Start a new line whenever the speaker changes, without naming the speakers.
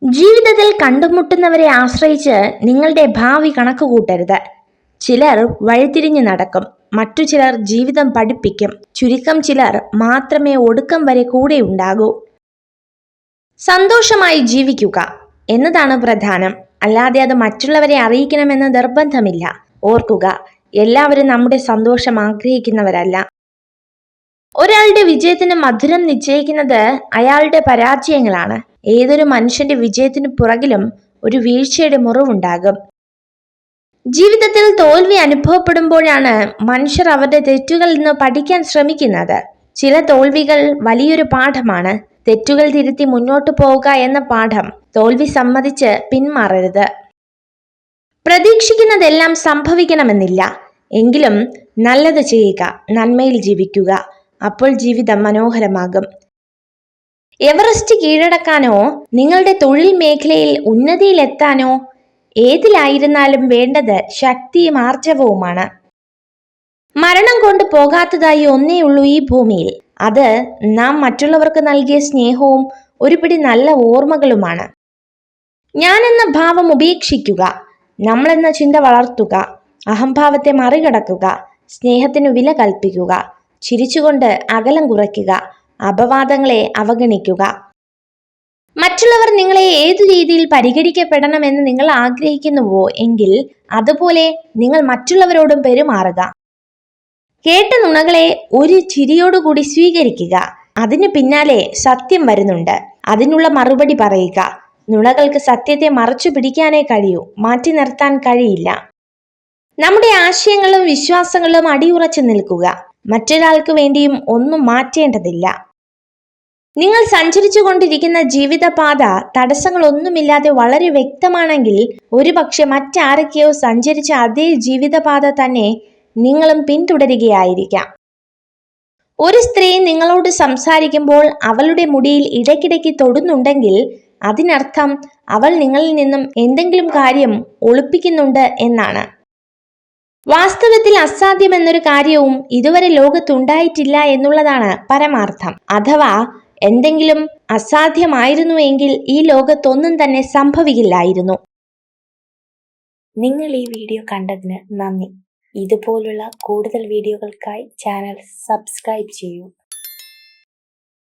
ജീവിതത്തിൽ കണ്ടുമുട്ടുന്നവരെ ആശ്രയിച്ച് നിങ്ങളുടെ ഭാവി കണക്കുകൂട്ടരുത്. ചിലർ വഴിതിരിഞ്ഞു നടക്കും, മറ്റു ചിലർ ജീവിതം പഠിപ്പിക്കും, ചുരുക്കം ചിലർ മാത്രമേ ഒടുക്കം വരെ കൂടെ ഉണ്ടാകൂ. സന്തോഷമായി ജീവിക്കുക എന്നതാണ് പ്രധാനം, അല്ലാതെ അത് മറ്റുള്ളവരെ അറിയിക്കണമെന്ന് നിർബന്ധമില്ല. ഓർക്കുക, എല്ലാവരും നമ്മുടെ സന്തോഷം ആഗ്രഹിക്കുന്നവരല്ല. ഒരാളുടെ വിജയത്തിന് മധുരം നിശ്ചയിക്കുന്നത് അയാളുടെ പരാജയങ്ങളാണ്. ഏതൊരു മനുഷ്യന്റെ വിജയത്തിനു പുറകിലും ഒരു വീഴ്ചയുടെ മുറിവുണ്ടാകും. ജീവിതത്തിൽ തോൽവി അനുഭവപ്പെടുമ്പോഴാണ് മനുഷ്യർ അവരുടെ തെറ്റുകളിൽ നിന്ന് പഠിക്കാൻ ശ്രമിക്കുന്നത്. ചില തോൽവികൾ വലിയൊരു പാഠമാണ്. തെറ്റുകൾ തിരുത്തി മുന്നോട്ടു പോവുക എന്ന പാഠം. തോൽവി സമ്മതിച്ച് പിന്മാറരുത്. പ്രതീക്ഷിക്കുന്നതെല്ലാം സംഭവിക്കണമെന്നില്ല, എങ്കിലും നല്ലത് ചെയ്യുക, നന്മയിൽ ജീവിക്കുക. അപ്പോൾ ജീവിതം മനോഹരമാകും. എവറസ്റ്റ് കീഴടക്കാനോ നിങ്ങളുടെ തൊഴിൽ മേഖലയിൽ ഉന്നതിയിലെത്താനോ ഏതിലായിരുന്നാലും വേണ്ടത് ശക്തിയും ആർജവവുമാണ്. മരണം കൊണ്ട് പോകാത്തതായി ഒന്നേയുള്ളൂ ഈ ഭൂമിയിൽ. അത് നാം മറ്റുള്ളവർക്ക് നൽകിയ സ്നേഹവും ഒരു പിടി നല്ല ഓർമ്മകളുമാണ്. ഞാനെന്ന ഭാവം ഉപേക്ഷിക്കുക, നമ്മളെന്ന ചിന്ത വളർത്തുക, അഹംഭാവത്തെ മറികടക്കുക, സ്നേഹത്തിനു വില കൽപ്പിക്കുക, ചിരിച്ചുകൊണ്ട് അകലം കുറയ്ക്കുക, അപവാദങ്ങളെ അവഗണിക്കുക. മറ്റുള്ളവർ നിങ്ങളെ ഏതു രീതിയിൽ പരിഗണിക്കപ്പെടണമെന്ന് നിങ്ങൾ ആഗ്രഹിക്കുന്നുവോ എങ്കിൽ അതുപോലെ നിങ്ങൾ മറ്റുള്ളവരോടും പെരുമാറുക. കേട്ട നുണകളെ ഒരു ചിരിയോടുകൂടി സ്വീകരിക്കുക. അതിനു പിന്നാലെ സത്യം വരുന്നുണ്ട്, അതിനുള്ള മറുപടി പറയുക. നുണകൾക്ക് സത്യത്തെ മറച്ചു പിടിക്കാനേ കഴിയൂ, മാറ്റി നിർത്താൻ കഴിയില്ല. നമ്മുടെ ആശയങ്ങളും വിശ്വാസങ്ങളും അടിയുറച്ചു നിൽക്കുക. മറ്റൊരാൾക്ക് വേണ്ടിയും ഒന്നും മാറ്റേണ്ടതില്ല. നിങ്ങൾ സഞ്ചരിച്ചു കൊണ്ടിരിക്കുന്ന ജീവിതപാത തടസ്സങ്ങളൊന്നുമില്ലാതെ വളരെ വ്യക്തമാണെങ്കിൽ ഒരുപക്ഷെ മറ്റാരൊക്കെയോ സഞ്ചരിച്ച അതേ ജീവിതപാത തന്നെ നിങ്ങളും പിന്തുടരുകയായിരിക്കാം. ഒരു സ്ത്രീ നിങ്ങളോട് സംസാരിക്കുമ്പോൾ അവളുടെ മുടിയിൽ ഇടയ്ക്കിടയ്ക്ക് തൊടുന്നുണ്ടെങ്കിൽ അതിനർത്ഥം അവൾ നിങ്ങളിൽ നിന്നും എന്തെങ്കിലും കാര്യം ഒളിപ്പിക്കുന്നുണ്ട് എന്നാണ്. വാസ്തവത്തിൽ അസാധ്യമെന്നൊരു കാര്യവും ഇതുവരെ ലോകത്തുണ്ടായിട്ടില്ല എന്നുള്ളതാണ് പരമാർത്ഥം. അഥവാ എന്തെങ്കിലും അസാധ്യമായിരുന്നുവെങ്കിൽ ഈ ലോകത്തൊന്നും തന്നെ സംഭവിക്കില്ലായിരുന്നു.
നിങ്ങൾ ഈ വീഡിയോ കണ്ടതിന് നന്ദി. ഇതുപോലുള്ള കൂടുതൽ വീഡിയോകൾക്കായി ചാനൽ സബ്സ്ക്രൈബ് ചെയ്യൂ.